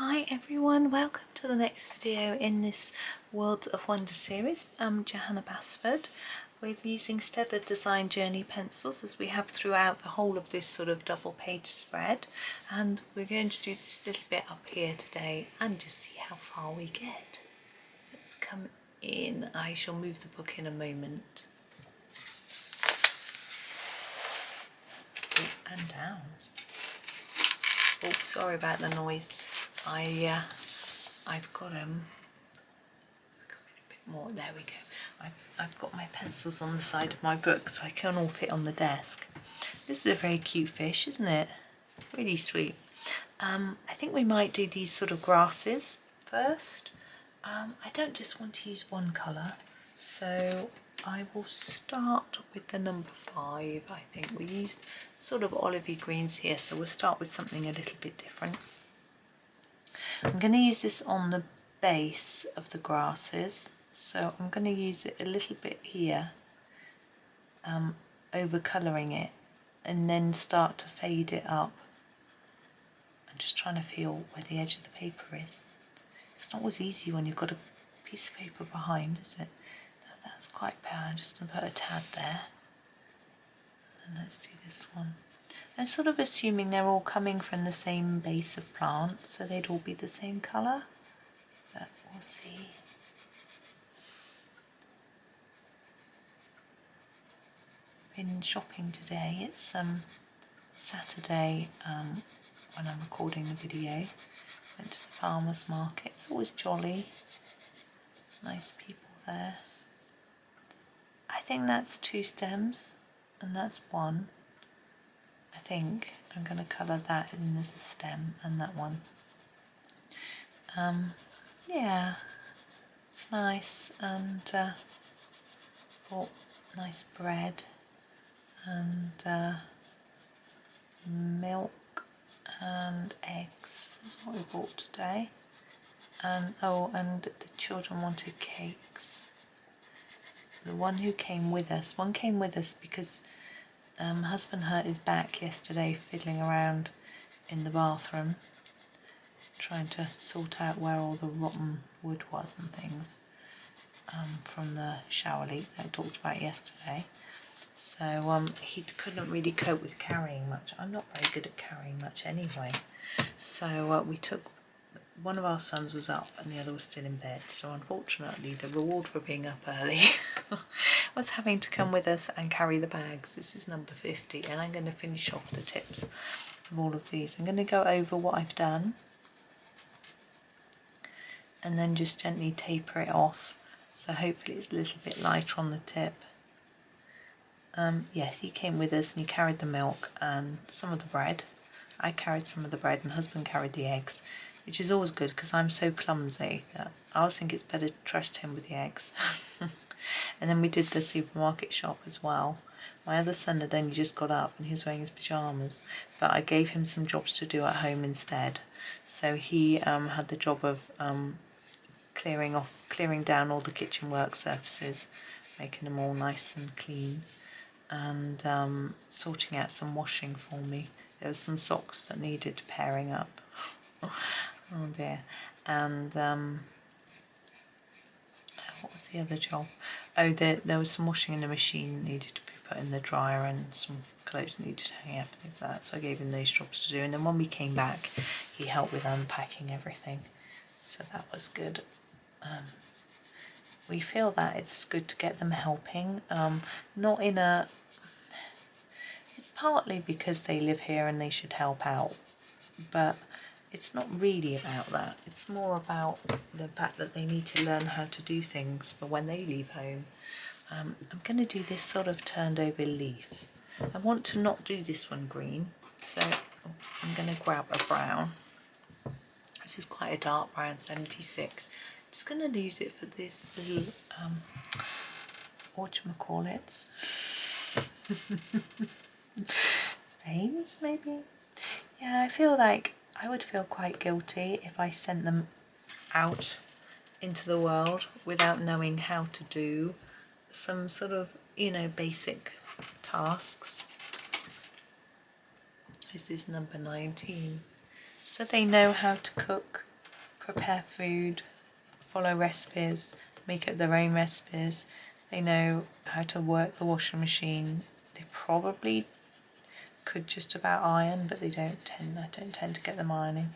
Hi everyone, welcome to the next video in this Worlds of Wonder series. I'm Johanna Basford. We're using Staedtler Design Journey pencils as we have throughout the whole of this sort of double page spread, and we're going to do this little bit up here today and just see how far we get. Let's come in. I shall move the book in a moment. Oh, and down. Oh, sorry about the noise. I've got let's come in a bit more. There we go. I've got my pencils on the side of my book so I can all fit on the desk. This is a very cute fish, isn't it? Really sweet. I think we might do these sort of grasses first. I don't just want to use one colour, so I will start with the number 5. I think we used sort of olivey greens here, so we'll start with something a little bit different. I'm going to use this on the base of the grasses, so I'm going to use it a little bit here, over colouring it, and then start to fade it up. I'm just trying to feel where the edge of the paper is. It's not always easy when you've got a piece of paper behind, is it? No, that's quite bad. I'm just going to put a tad there. And let's do this one. I'm sort of assuming they're all coming from the same base of plant, so they'd all be the same colour, but we'll see. Been shopping today. It's Saturday when I'm recording the video. Went to the farmer's market. It's always jolly. Nice people there. I think that's 2 stems and that's 1. I think I'm going to colour that, and then there's a stem and that one. Yeah, it's nice, and bought nice bread and milk and eggs. That's what we bought today. And oh, and the children wanted cakes. The one who came with us, one came with us because my husband hurt his back yesterday fiddling around in the bathroom trying to sort out where all the rotten wood was and things from the shower leak that I talked about yesterday. So he couldn't really cope with carrying much. I'm not very good at carrying much anyway. So we took, one of our sons was up and the other was still in bed, so unfortunately the reward for being up early was having to come with us and carry the bags. This is number 50, and I'm going to finish off the tips of all of these. I'm going to go over what I've done and then just gently taper it off, so hopefully it's a little bit lighter on the tip. Yes, he came with us and he carried the milk and some of the bread. I carried some of the bread and husband carried the eggs, which is always good because I'm so clumsy that I always think it's better to trust him with the eggs. And then we did the supermarket shop as well. My other son had only just got up and he was wearing his pyjamas, but I gave him some jobs to do at home instead. So he had the job of clearing down all the kitchen work surfaces, making them all nice and clean, and sorting out some washing for me. There was some socks that needed pairing up. Oh dear. And what was the other job? Oh, there was some washing in the machine that needed to be put in the dryer, and some clothes needed to hang up and things like that, so I gave him those jobs to do. And then when we came back he helped with unpacking everything, so that was good. We feel that it's good to get them helping, not in a... It's partly because they live here and they should help out, but it's not really about that. It's more about the fact that they need to learn how to do things for when they leave home. I'm going to do this sort of turned over leaf. I want to not do this one green, so oops, I'm going to grab a brown. This is quite a dark brown, 76. Just going to use it for this little whatchamacallits. Veins, maybe? Yeah, I feel like I would feel quite guilty if I sent them out into the world without knowing how to do some sort of, you know, basic tasks. This is number 19. So they know how to cook prepare food, follow recipes, make up their own recipes. They know how to work the washing machine. They probably could just about iron, but I don't tend to get them ironing.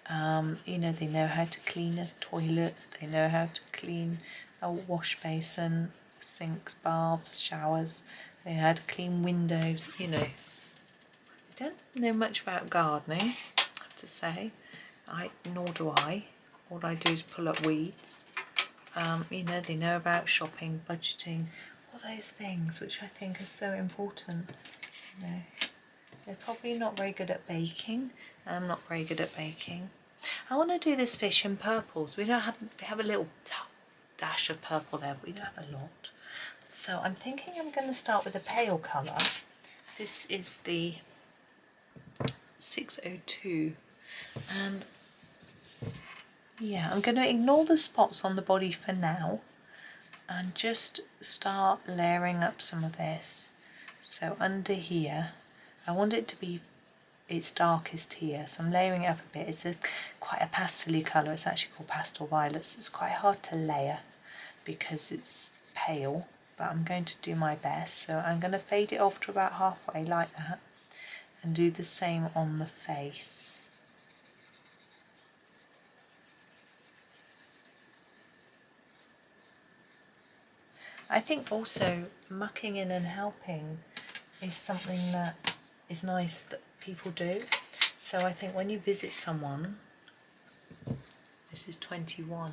You know, they know how to clean a toilet, they know how to clean a wash basin, sinks, baths, showers, they know how to clean windows, you know. I don't know much about gardening, I have to say. Nor do I. All I do is pull up weeds. You know, they know about shopping, budgeting, all those things which I think are so important. You know, they're probably not very good at baking. I'm not very good at baking. I want to do this fish in purples. We have a little dash of purple there, but we don't have a lot. So I'm thinking I'm going to start with a pale colour. This is the 602, and yeah, I'm going to ignore the spots on the body for now and just start layering up some of this. So under here, I want it to be its darkest here, so I'm layering it up a bit. It's quite a pastel-y colour. It's actually called pastel violet, so it's quite hard to layer because it's pale, but I'm going to do my best. So I'm going to fade it off to about halfway like that and do the same on the face. I think also mucking in and helping is something that is nice that people do. So I think when you visit someone, this is 21,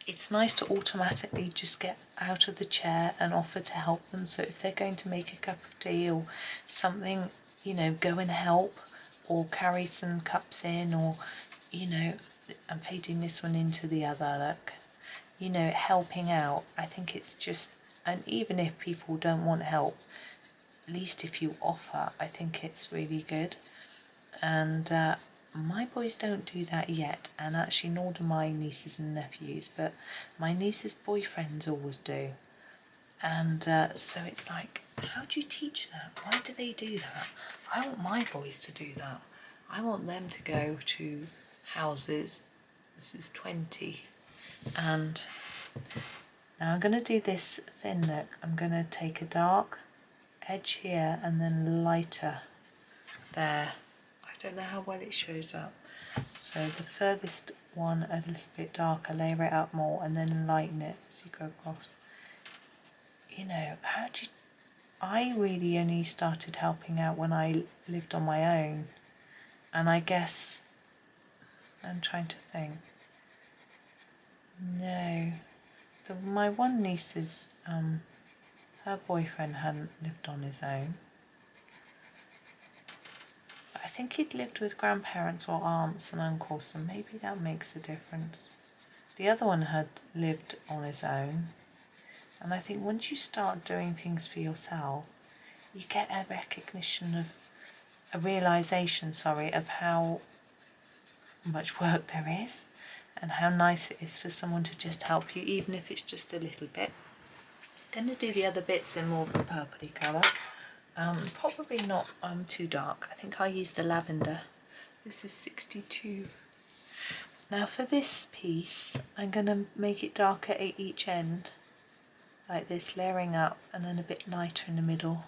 it's nice to automatically just get out of the chair and offer to help them. So if they're going to make a cup of tea or something, you know, go and help, or carry some cups in, or, you know, I'm feeding this one into the other, look, you know, helping out. I think it's just, and even if people don't want help, at least if you offer, I think it's really good. And my boys don't do that yet, and actually nor do my nieces and nephews, but my niece's boyfriends always do. And so it's like, how do you teach that? Why do they do that? I want my boys to do that. I want them to go to houses. This is 20. And now I'm going to do this thin look. I'm going to take a dark edge here and then lighter there. I don't know how well it shows up. So the furthest one a little bit darker, layer it up more and then lighten it as you go across. You know, I really only started helping out when I lived on my own, and I guess, I'm trying to think, no, my one niece's, her boyfriend hadn't lived on his own. I think he'd lived with grandparents or aunts and uncles, and maybe that makes a difference. The other one had lived on his own, and I think once you start doing things for yourself, you get a recognition of, a realisation, of how much work there is and how nice it is for someone to just help you, even if it's just a little bit. I'm going to do the other bits in more of a purpley colour. Probably not too dark. I think I'll use the lavender. This is 62. Now for this piece, I'm going to make it darker at each end, like this, layering up, and then a bit lighter in the middle.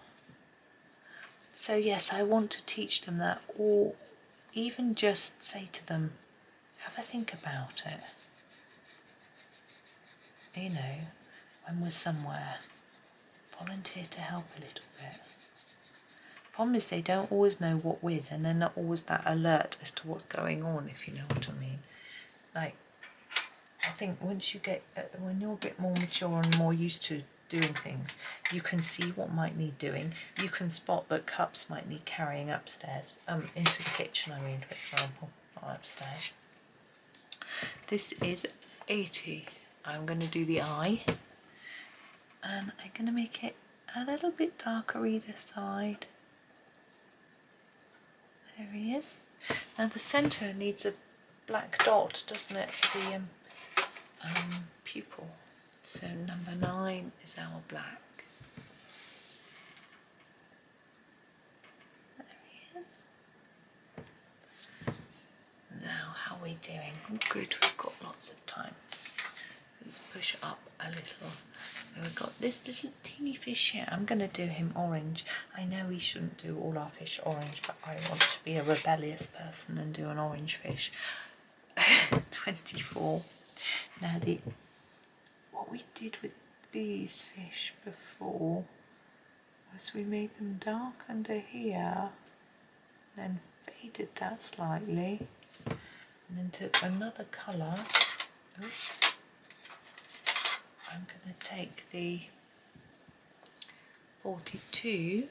So yes, I want to teach them that, or even just say to them, have a think about it. You know, when we're somewhere, volunteer to help a little bit. Problem is they don't always know what with, and they're not always that alert as to what's going on, if you know what I mean. Like, I think once you get, when you're a bit more mature and more used to doing things, you can see what might need doing. You can spot that cups might need carrying upstairs, into the kitchen, I mean, for example, not upstairs. This is 80. I'm going to do the eye, and I'm going to make it a little bit darker either side. There he is. Now the centre needs a black dot, doesn't it, for the pupil. So number 9 is our black. There he is. Now how we doing? Oh, good, we've got lots of time. Let's push up a little. So we've got this little teeny fish here. I'm going to do him orange. I know we shouldn't do all our fish orange, but I want to be a rebellious person and do an orange fish. 24. Now what we did with these fish before was we made them dark under here, then faded that slightly, and then took another colour. Oops. I'm going to take the 42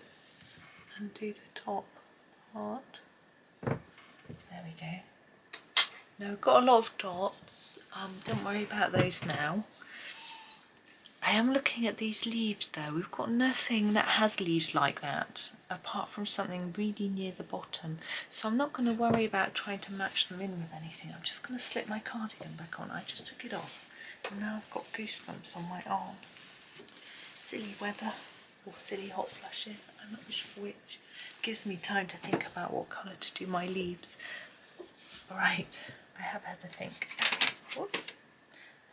and do the top part. There we go. Now we've got a lot of dots, don't worry about those now. I am looking at these leaves though. We've got nothing that has leaves like that apart from something really near the bottom, so I'm not going to worry about trying to match them in with anything. I'm just going to slip my cardigan back on. I just took it off and now I've got goosebumps on my arms. Silly weather or silly hot flushes, I'm not sure which. Gives me time to think about what colour to do my leaves. Right, I have had to think. Whoops.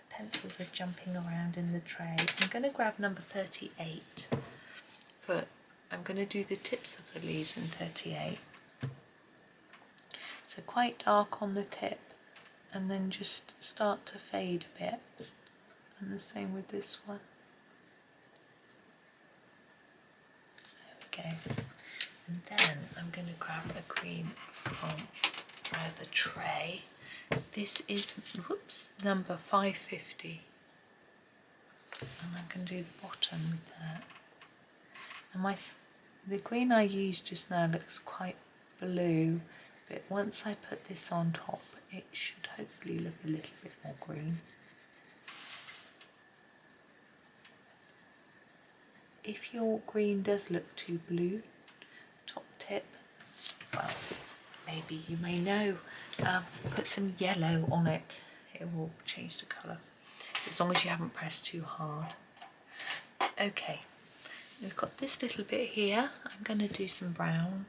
Pencils are jumping around in the tray. I'm going to grab number 38 for, I'm going to do the tips of the leaves in 38. So quite dark on the tip and then just start to fade a bit, and the same with this one. There we go. And then I'm going to grab a green from the tray. This is, whoops, number 550, and I can do the bottom with that. And the green I used just now looks quite blue, but once I put this on top it should hopefully look a little bit more green. If your green does look too blue, top tip, well, maybe you may know, put some yellow on it. It will change the colour, as long as you haven't pressed too hard. Okay, we've got this little bit here. I'm going to do some brown.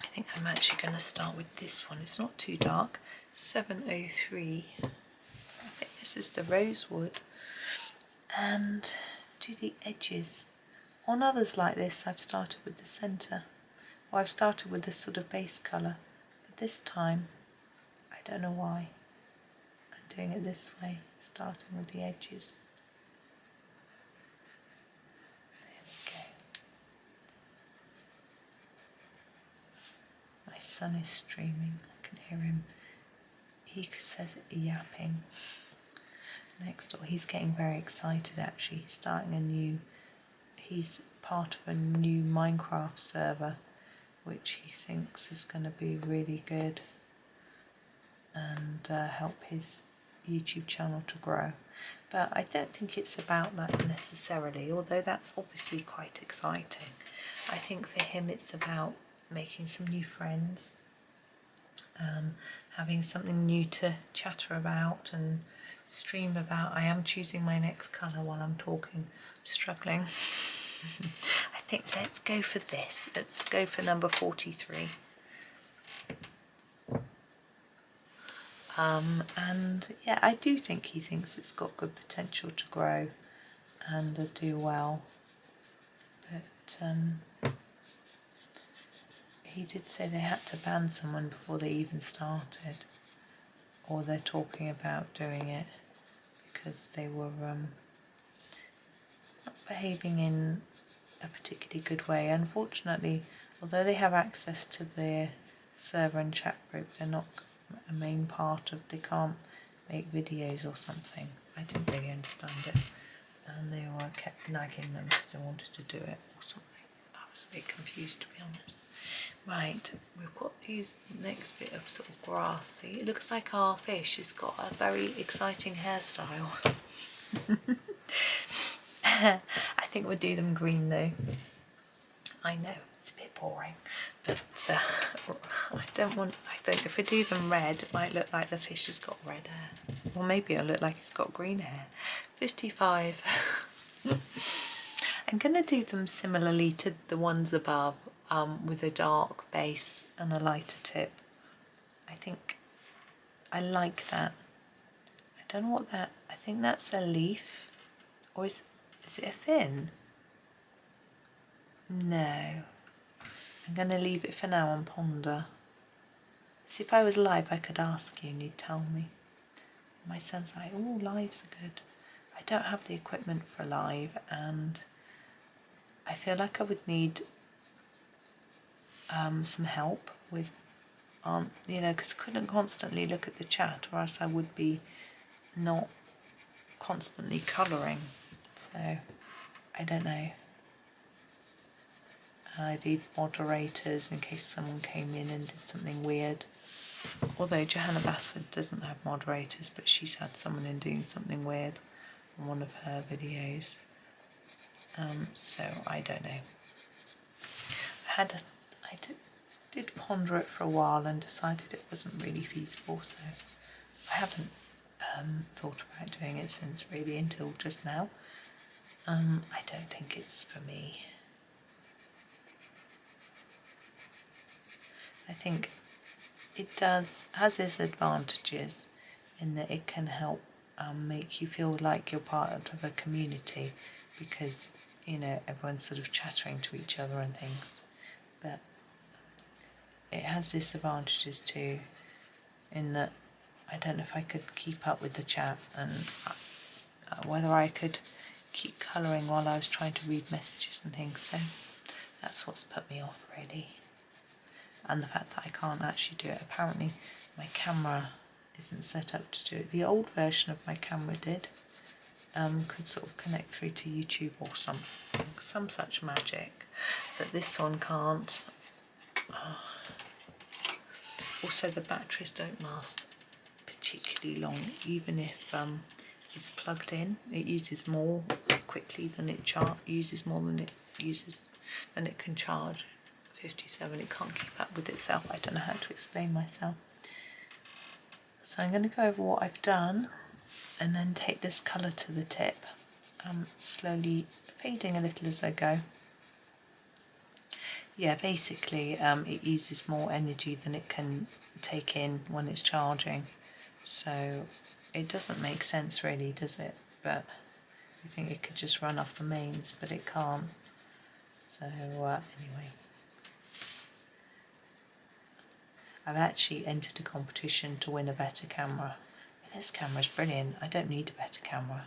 I think I'm actually going to start with this one. It's not too dark. 703. I think this is the rosewood. And do the edges. On others like this I've started with the centre. Or I've started with this sort of base colour, but this time, I don't know why, I'm doing it this way, starting with the edges. There we go. My son is streaming, I can hear him. He says yapping next door. He's getting very excited actually. He's starting he's part of a new Minecraft server, which he thinks is going to be really good and help his YouTube channel to grow. But I don't think it's about that necessarily, although that's obviously quite exciting. I think for him it's about making some new friends, having something new to chatter about and stream about. I am choosing my next colour while I'm talking. I'm struggling. I think let's go for this. Let's go for number 43. And yeah, I do think he thinks it's got good potential to grow and do well. But he did say they had to ban someone before they even started, or they're talking about doing it because they were not behaving in a particularly good way. Unfortunately, although they have access to their server and chat group, they're not a main part of, they can't make videos or something. I didn't really understand it, and they were kept nagging them because they wanted to do it or something. I was a bit confused, to be honest. Right, we've got these next bit of sort of grassy. It looks like our fish has got a very exciting hairstyle. I think we'll do them green though. I know it's a bit boring, but I think if we do them red, it might look like the fish has got red hair, or maybe it'll look like it's got green hair. 55. I'm going to do them similarly to the ones above, with a dark base and a lighter tip. I think I like that. I don't know what that, I think that's a leaf, or is it a fin? No. I'm going to leave it for now and ponder. See, if I was live, I could ask you and you'd tell me. My son's like, oh, lives are good. I don't have the equipment for live, and I feel like I would need some help with, you know, because I couldn't constantly look at the chat, or else I would be not constantly colouring. So, I don't know. I need moderators in case someone came in and did something weird. Although Johanna Basford doesn't have moderators, but she's had someone in doing something weird on one of her videos. So I don't know. I did ponder it for a while and decided it wasn't really feasible, so I haven't thought about doing it since really until just now. I don't think it's for me. I think it has its advantages in that it can help make you feel like you're part of a community, because, you know, everyone's sort of chattering to each other and things. But it has disadvantages too, in that I don't know if I could keep up with the chat, and whether I could keep colouring while I was trying to read messages and things. So that's what's put me off really. And the fact that I can't actually do it. Apparently my camera isn't set up to do it. The old version of my camera did. Could sort of connect through to YouTube or some such magic, but this one can't. Also, the batteries don't last particularly long, even if it's plugged in. It uses more quickly than it uses more than it can charge. 57, it can't keep up with itself. I don't know how to explain myself. So I'm going to go over what I've done and then take this colour to the tip, slowly fading a little as I go. Yeah, basically it uses more energy than it can take in when it's charging, so it doesn't make sense really, does it? But I think it could just run off the mains, but it can't. So anyway, I've actually entered a competition to win a better camera. This camera's brilliant, I don't need a better camera.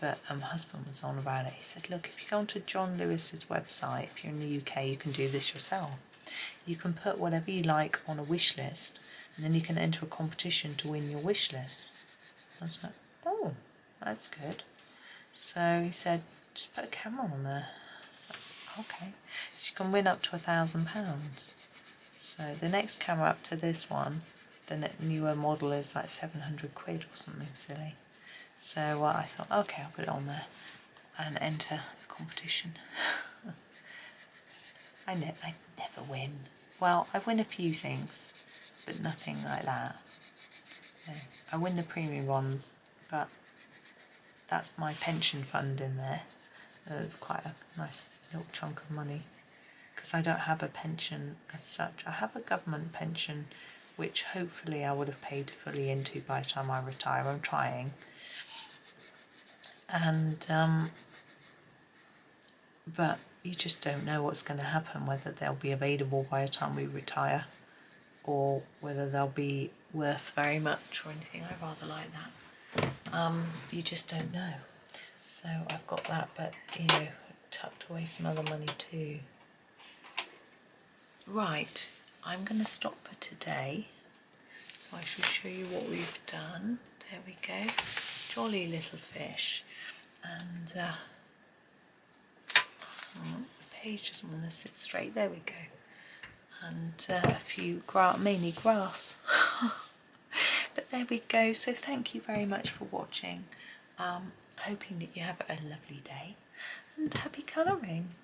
But my husband was on about it. He said, look, if you go onto John Lewis's website, if you're in the UK, you can do this yourself. You can put whatever you like on a wish list, and then you can enter a competition to win your wish list. I was like, oh, that's good. So he said, just put a camera on there. Okay. So you can win up to £1,000. So the next camera up to this one, the newer model, is like 700 quid or something silly. So I thought, okay, I'll put it on there and enter the competition. I never win. Well, I win a few things, but nothing like that. No, I win the premium ones, but that's my pension fund in there. It's quite a nice little chunk of money, because I don't have a pension as such. I have a government pension, which hopefully I would have paid fully into by the time I retire. I'm trying. And but you just don't know what's going to happen, whether they'll be available by the time we retire, or whether they'll be worth very much or anything. I rather like that. You just don't know. So I've got that, but you know, tucked away some other money too. Right, I'm going to stop for today. So I shall show you what we've done. There we go. Jolly little fish. And the page doesn't want to sit straight. There we go. And a few mainly grass. But there we go. So thank you very much for watching. Hoping that you have a lovely day and happy colouring.